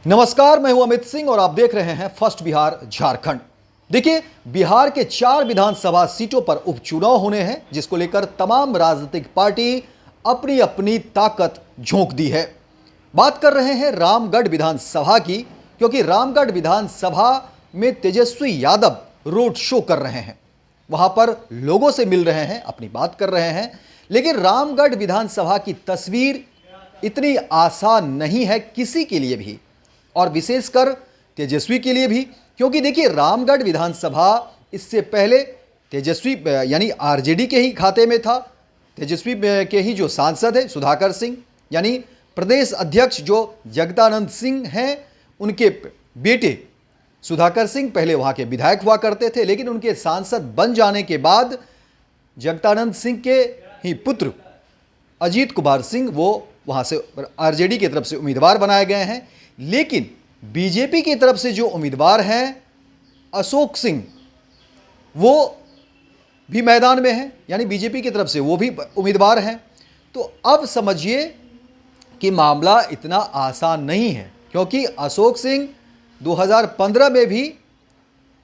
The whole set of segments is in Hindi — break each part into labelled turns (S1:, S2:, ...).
S1: नमस्कार, मैं हूं अमित सिंह और आप देख रहे हैं फर्स्ट बिहार झारखंड। देखिए, बिहार के 4 विधानसभा सीटों पर उपचुनाव होने हैं, जिसको लेकर तमाम राजनीतिक पार्टी अपनी अपनी ताकत झोंक दी है। बात कर रहे हैं रामगढ़ विधानसभा की, क्योंकि रामगढ़ विधानसभा में तेजस्वी यादव रोड शो कर रहे हैं, वहां पर लोगों से मिल रहे हैं, अपनी बात कर रहे हैं। लेकिन रामगढ़ विधानसभा की तस्वीर इतनी आसान नहीं है किसी के लिए भी, और विशेषकर तेजस्वी के लिए भी, क्योंकि देखिए, रामगढ़ विधानसभा इससे पहले तेजस्वी यानी आरजेडी के ही खाते में था। तेजस्वी के ही जो सांसद है सुधाकर सिंह, यानी प्रदेश अध्यक्ष जो जगदानंद सिंह हैं, उनके बेटे सुधाकर सिंह पहले वहाँ के विधायक हुआ करते थे, लेकिन उनके सांसद बन जाने के बाद जगदानंद सिंह के ही पुत्र अजीत कुमार सिंह वो वहाँ से आरजेडी की तरफ से उम्मीदवार बनाए गए हैं। लेकिन बीजेपी की तरफ से जो उम्मीदवार हैं अशोक सिंह, वो भी मैदान में हैं, यानी बीजेपी की तरफ से वो भी उम्मीदवार हैं। तो अब समझिए कि मामला इतना आसान नहीं है, क्योंकि अशोक सिंह 2015 में भी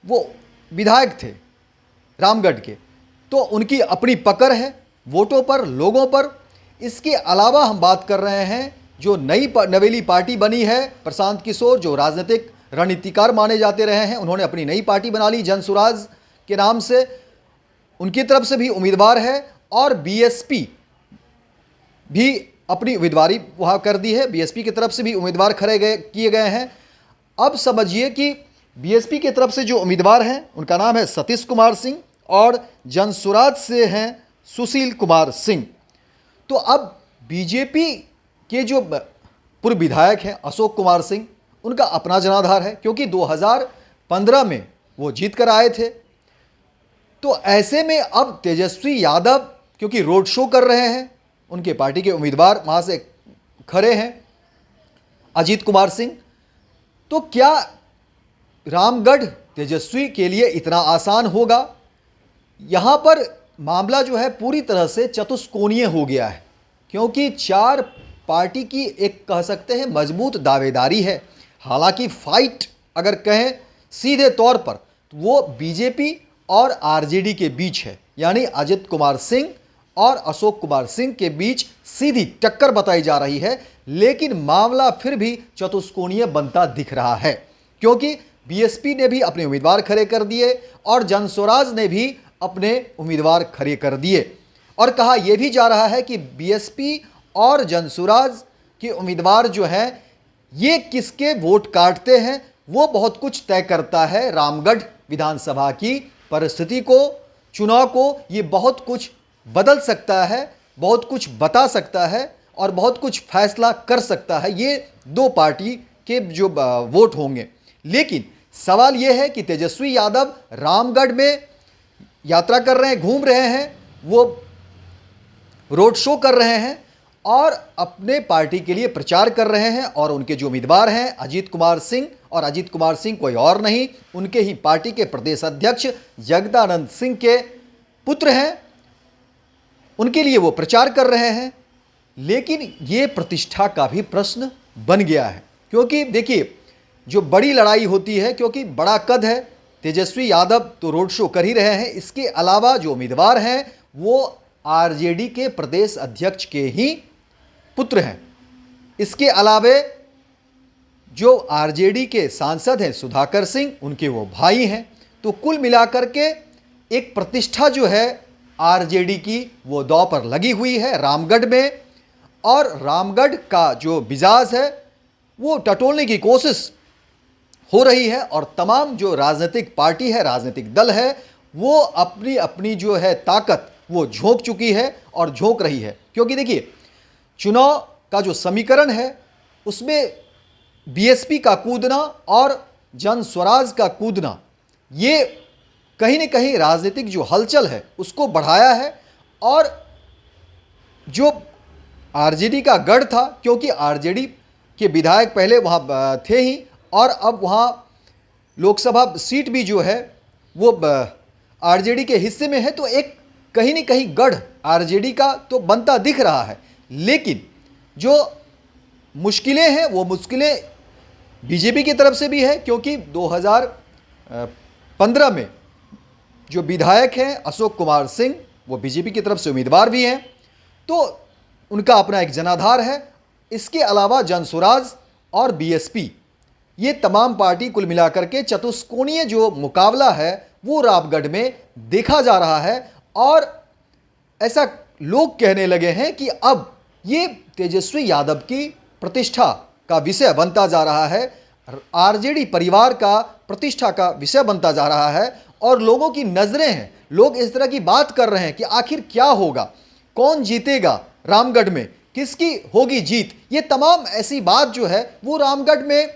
S1: वो विधायक थे रामगढ़ के, तो उनकी अपनी पकड़ है वोटों पर, लोगों पर। इसके अलावा हम बात कर रहे हैं जो नवेली पार्टी बनी है, प्रशांत किशोर जो राजनीतिक रणनीतिकार माने जाते रहे हैं, उन्होंने अपनी नई पार्टी बना ली जन स्वराज के नाम से, उनकी तरफ से भी उम्मीदवार है। और बीएसपी भी अपनी उम्मीदवारी वहाँ कर दी है, बीएसपी की तरफ से भी उम्मीदवार किए गए हैं। अब समझिए कि बीएसपी की तरफ से जो उम्मीदवार हैं उनका नाम है सतीश कुमार सिंह, और जन स्वराज से हैं सुशील कुमार सिंह। तो अब बीजेपी के जो पूर्व विधायक हैं अशोक कुमार सिंह, उनका अपना जनाधार है, क्योंकि 2015 में वो जीत कर आए थे। तो ऐसे में अब तेजस्वी यादव क्योंकि रोड शो कर रहे हैं, उनके पार्टी के उम्मीदवार वहाँ से खड़े हैं अजीत कुमार सिंह, तो क्या रामगढ़ तेजस्वी के लिए इतना आसान होगा? यहाँ पर मामला जो है पूरी तरह से चतुष्कोणीय हो गया है, क्योंकि 4 पार्टी की एक कह सकते हैं मजबूत दावेदारी है। हालांकि फाइट अगर कहें सीधे तौर पर तो वो बीजेपी और आरजेडी के बीच है, यानी अजित कुमार सिंह और अशोक कुमार सिंह के बीच सीधी टक्कर बताई जा रही है। लेकिन मामला फिर भी चतुष्कोणीय बनता दिख रहा है, क्योंकि बीएसपी ने भी अपने उम्मीदवार खड़े कर दिए और जन स्वराज ने भी अपने उम्मीदवार खड़े कर दिए, और कहा यह भी जा रहा है कि बीएसपी और जन स्वराज के उम्मीदवार जो हैं ये किसके वोट काटते हैं वो बहुत कुछ तय करता है। रामगढ़ विधानसभा की परिस्थिति को, चुनाव को ये बहुत कुछ बदल सकता है, बहुत कुछ बता सकता है और बहुत कुछ फैसला कर सकता है। ये 2 पार्टी के जो वोट होंगे। लेकिन सवाल ये है कि तेजस्वी यादव रामगढ़ में यात्रा कर रहे हैं, घूम रहे हैं, वो रोड शो कर रहे हैं और अपने पार्टी के लिए प्रचार कर रहे हैं, और उनके जो उम्मीदवार हैं अजीत कुमार सिंह, और अजीत कुमार सिंह कोई और नहीं, उनके ही पार्टी के प्रदेश अध्यक्ष जगदानंद सिंह के पुत्र हैं, उनके लिए वो प्रचार कर रहे हैं। लेकिन ये प्रतिष्ठा का भी प्रश्न बन गया है, क्योंकि देखिए, जो बड़ी लड़ाई होती है, क्योंकि बड़ा कद है, तेजस्वी यादव तो रोड शो कर ही रहे हैं, इसके अलावा जो उम्मीदवार हैं वो आरजेडी के प्रदेश अध्यक्ष के ही पुत्र हैं। इसके अलावे जो आरजेडी के सांसद हैं सुधाकर सिंह, उनके वो भाई हैं। तो कुल मिलाकर के एक प्रतिष्ठा जो है आरजेडी की वो दांव पर लगी हुई है रामगढ़ में, और रामगढ़ का जो मिजाज है वो टटोलने की कोशिश हो रही है, और तमाम जो राजनीतिक पार्टी है, राजनीतिक दल है, वो अपनी अपनी जो है ताकत वो झोंक चुकी है और झोंक रही है। क्योंकि देखिए, चुनाव का जो समीकरण है उसमें बीएसपी का कूदना और जन स्वराज का कूदना, ये कहीं न कहीं राजनीतिक जो हलचल है उसको बढ़ाया है। और जो आरजेडी का गढ़ था, क्योंकि आरजेडी के विधायक पहले वहाँ थे ही, और अब वहाँ लोकसभा सीट भी जो है वो आरजेडी के हिस्से में है, तो एक कहीं न कहीं गढ़ आरजेडी का तो बनता दिख रहा है। लेकिन जो मुश्किलें हैं वो मुश्किलें बीजेपी की तरफ से भी है, क्योंकि 2015 में जो विधायक हैं अशोक कुमार सिंह, वो बीजेपी की तरफ से उम्मीदवार भी हैं, तो उनका अपना एक जनाधार है। इसके अलावा जनसुराज और बीएसपी, ये तमाम पार्टी कुल मिलाकर के चतुष्कोणीय जो मुकाबला है वो रामगढ़ में देखा जा रहा है। और ऐसा लोग कहने लगे हैं कि अब ये तेजस्वी यादव की प्रतिष्ठा का विषय बनता जा रहा है, आरजेडी परिवार का प्रतिष्ठा का विषय बनता जा रहा है, और लोगों की नजरें हैं, लोग इस तरह की बात कर रहे हैं कि आखिर क्या होगा, कौन जीतेगा रामगढ़ में, किसकी होगी जीत। ये तमाम ऐसी बात जो है वो रामगढ़ में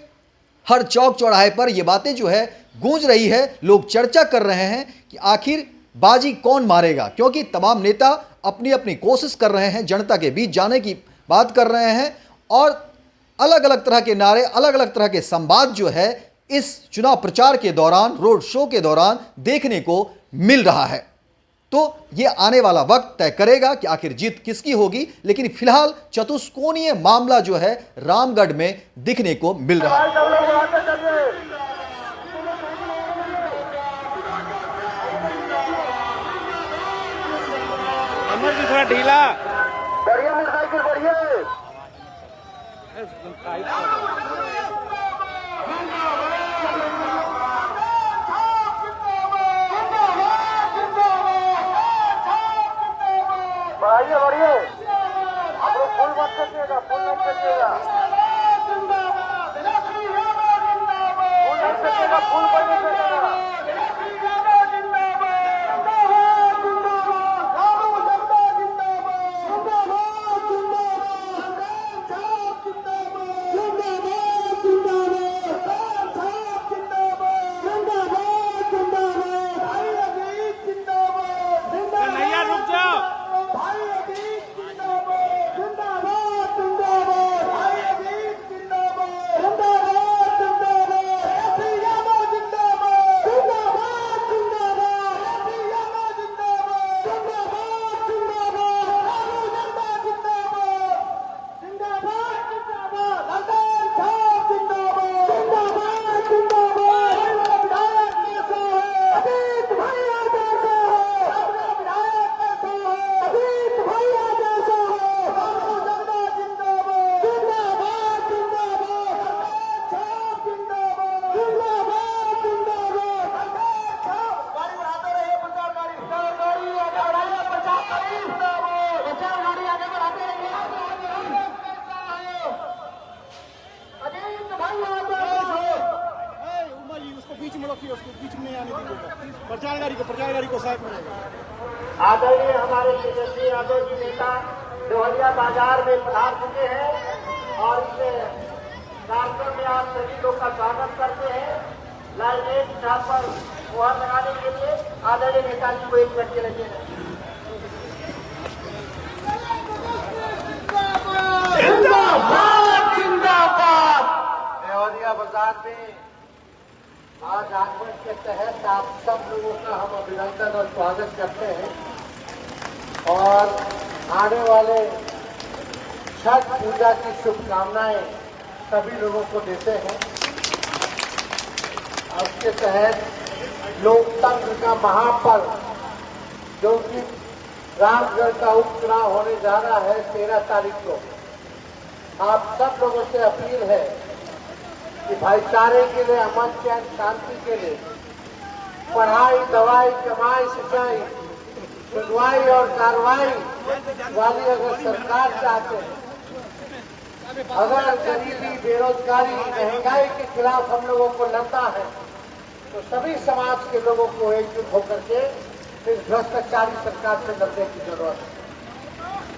S1: हर चौक चौराहे पर ये बातें जो है गूंज रही है। लोग चर्चा कर रहे हैं कि आखिर बाजी कौन मारेगा, क्योंकि तमाम नेता अपनी अपनी कोशिश कर रहे हैं, जनता के बीच जाने की बात कर रहे हैं, और अलग अलग तरह के नारे, अलग अलग तरह के संवाद जो है इस चुनाव प्रचार के दौरान, रोड शो के दौरान देखने को मिल रहा है। तो ये आने वाला वक्त तय करेगा कि आखिर जीत किसकी होगी, लेकिन फिलहाल चतुष्कोणीय मामला जो है रामगढ़ में दिखने को मिल रहा है।
S2: थोड़ा ढीला
S3: बढ़िए बढ़िए, आप लोग फुल मत करिएगा, फुल नहीं करिएगा, फुल नहीं करिएगा, फुल पर नहीं करिएगा।
S2: प्रचार गाड़ी को साइड में
S3: आदरणीय हमारे तेजस्वी यादव जी नेता देवरिया बाजार में पधार चुके हैं और इस कार्यक्रम में आप सभी लोग का स्वागत करते हैं। लाइन एक जहाँ पर मुहर लगाने के लिए आदरणीय नेताजी को एक मिनट के लगे देवरिया बाजार में आज आगमन के तहत आप सब लोगों का हम अभिनंदन और स्वागत करते हैं और आने वाले छठ पूजा की शुभकामनाएं सभी लोगों को देते हैं। उसके तहत लोकतंत्र का महापर्व जो कि रामगढ़ का उपचुनाव होने जा रहा है 13 तारीख को, आप सब लोगों से अपील है कि भाईचारे के लिए, अमन चैन शांति के लिए, पढ़ाई दवाई कमाई सिंचाई सुनवाई और कार्रवाई वाली अगर सरकार चाहते हैं, अगर गरीबी बेरोजगारी महंगाई के खिलाफ हम लोगों को लड़ना है, तो सभी समाज के लोगों को एकजुट होकर के इस भ्रष्टाचारी सरकार से लड़ने की जरूरत है।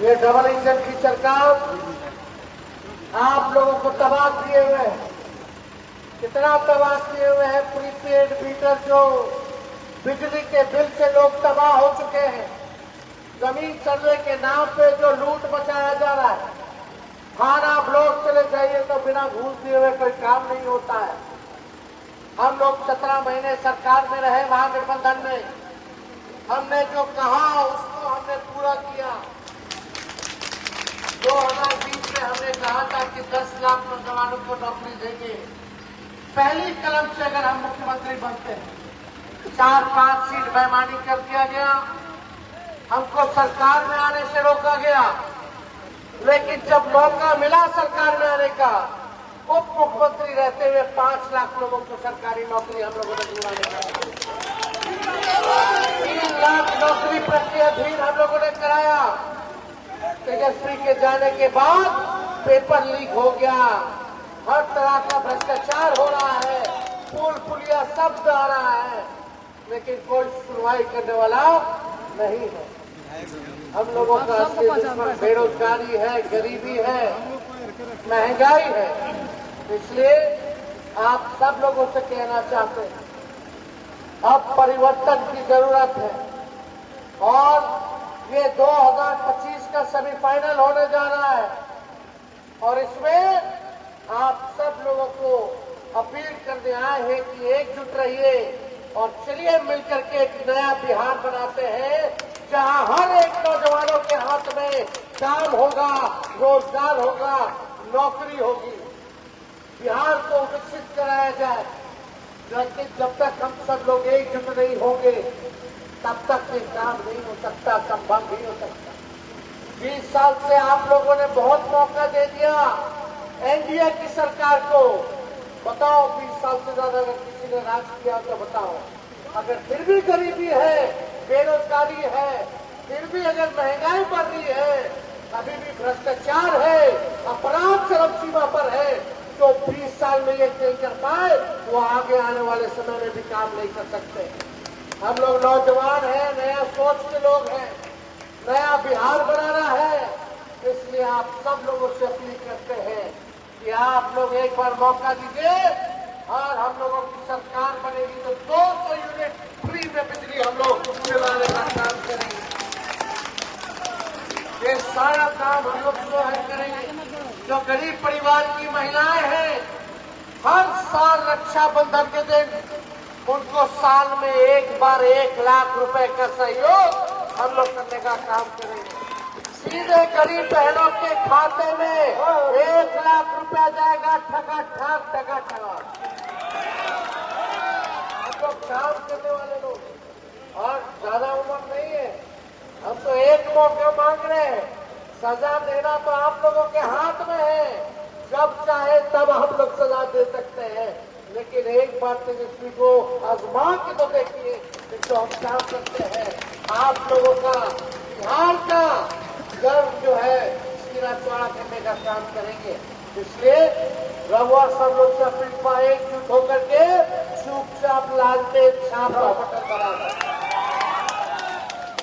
S3: ये डबल इंजन की सरकार आप लोगों को तबाह किए हुए है। कितना तबाह किए हुए हैं, प्रीपेड मीटर जो बिजली के बिल से लोग तबाह हो चुके हैं। जमीन सर्वे के नाम पे जो लूट मचाया जा रहा है, थाना ब्लॉक चले जाइए तो बिना घूस दिए हुए कोई काम नहीं होता है। हम लोग 17 महीने सरकार में रहे महागठबंधन में, हमने जो कहा उसको हमने पूरा किया। 2020 में हमने कहा था कि 10 लाख नौजवानों को नौकरी देंगे, पहली कलम से अगर हम मुख्यमंत्री बनते हैं, 4-5 सीट बेईमानी कर दिया गया, हमको सरकार में आने से रोका गया, लेकिन जब मौका मिला सरकार में आने का, उप मुख्यमंत्री रहते हुए 5 लाख लोगों को सरकारी नौकरी हम लोगों ने दिलाने का, 3 लाख नौकरी प्रक्रियाधीन हम लोगों ने कराया। तेजस्वी के जाने के बाद पेपर लीक हो गया, हर तरह का भ्रष्टाचार हो रहा है, पुल पुलिया सब आ रहा है, लेकिन कोई सुनवाई करने वाला नहीं है। हम लोगों का असली दुश्मन बेरोजगारी है, गरीबी है, महंगाई है। इसलिए आप सब लोगों से कहना चाहते हैं, अब परिवर्तन की जरूरत है और ये 2025 का सेमीफाइनल होने जा रहा है और इसमें आप सब लोगों को अपील करने आए हैं कि एकजुट रहिए और चलिए मिलकर के एक नया बिहार बनाते हैं, जहां हर एक नौजवानों के हाथ में काम होगा, रोजगार होगा, नौकरी होगी। बिहार को विकसित कराया जाए, लेकिन जब तक हम सब लोग एकजुट नहीं होंगे तब तक ये काम नहीं हो सकता, संभव नहीं हो सकता। 20 साल से आप लोगों ने बहुत मौका दे दिया एनडीए की सरकार को। बताओ, 20 साल से ज्यादा अगर किसी ने राज किया तो बताओ, अगर फिर भी गरीबी है, बेरोजगारी है, फिर भी अगर महंगाई बढ़ रही है, अभी भी भ्रष्टाचार है, अपराध चरम सीमा पर है, तो 20 साल में ये नहीं कर पाए, वो आगे आने वाले समय में भी काम नहीं कर सकते। हम लोग नौजवान हैं, नया सोच के लोग हैं, नया बिहार बनाना है, इसलिए आप सब लोगों से अपील करते हैं कि आप लोग एक बार मौका दीजिए और हम लोगों की सरकार बनेगी तो 200 यूनिट फ्री में बिजली हम लोग दिलाने का काम करेंगे। ये सारा काम हम लोग स्वयं करेंगे। जो गरीब परिवार की महिलाएं हैं, हर साल रक्षाबंधन के दिन उनको साल में एक बार 1 लाख रुपए का सहयोग हम लोग करने का काम करेंगे। सीधे गरीब बहनों के खाते में 1 लाख रुपया जाएगा, ठगा। हम लोग काम करने वाले लोग और ज्यादा उम्र नहीं है, हम तो एक मौका मांग रहे हैं। सजा देना तो आप लोगों के हाथ में है, जब चाहे तब हम लोग सजा दे सकते हैं, लेकिन एक बार तेजस्वी को आजमा के तो देखिए, तो हम काम करते हैं। आप लोगों का, बिहार का गर्व जो है, सिरा चौड़ा करने का काम करेंगे। इसलिए रघुआ सब लोग से अपनी पर एकजुट होकर के चुपचाप लालटेन छाप का बटन दबा दें।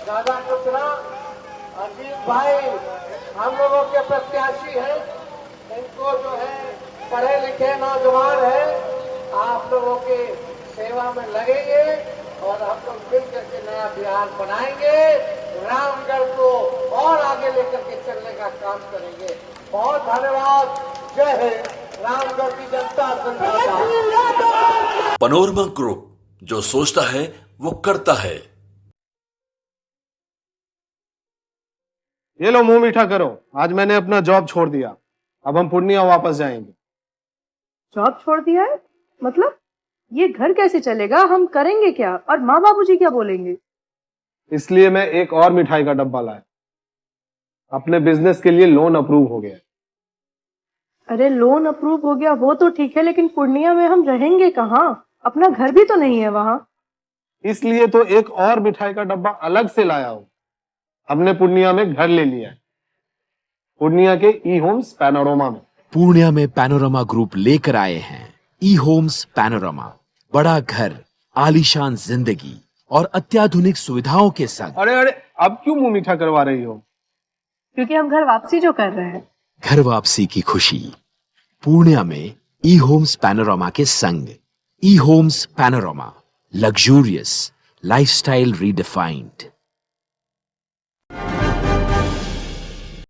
S3: ज्यादा कुछ ना। अजीत भाई हम लोगों के प्रत्याशी हैं, इनको जो है पढ़े लिखे नौजवान हैं, आप लोगों के सेवा में लगेंगे और हम लोग मिलकर के नया बिहार बनाएंगे, रामगढ़ को और आगे लेकर के चलने का काम करेंगे। बहुत धन्यवाद। जय हिंद। रामगढ़ की जनता जिंदाबाद।
S4: पैनोरमा ग्रुप, जो सोचता है वो करता है।
S5: ये लो, मुंह मीठा करो। आज मैंने अपना जॉब छोड़ दिया, अब हम पूर्णिया वापस जाएंगे।
S6: जॉब छोड़ दिया है? मतलब ये घर कैसे चलेगा? हम करेंगे क्या? और माँ बाबूजी क्या बोलेंगे?
S5: इसलिए मैं एक और मिठाई का डब्बा लाया। अपने बिजनेस के लिए लोन अप्रूव हो गया।
S6: अरे लोन अप्रूव हो गया वो तो ठीक है, लेकिन पूर्णिया में हम रहेंगे कहाँ? अपना घर भी तो नहीं है वहाँ।
S5: इसलिए तो एक और मिठाई का डब्बा अलग से लाया हूँ। हमने पूर्णिया में घर ले लिया है, पूर्णिया के ई होम्स पैनोरमा में।
S7: पूर्णिया में पैनोरमा ग्रुप लेकर आए हैं ई होम्स पैनोरमा। बड़ा घर, आलीशान जिंदगी और अत्याधुनिक सुविधाओं के संग।
S5: अरे अब क्यों मुंह मीठा करवा रही हो?
S6: क्योंकि हम घर वापसी जो कर रहे हैं।
S7: घर वापसी की खुशी पूर्णिया में ई होम्स पैनोरमा के संग। E homes panorama, luxurious lifestyle redefined.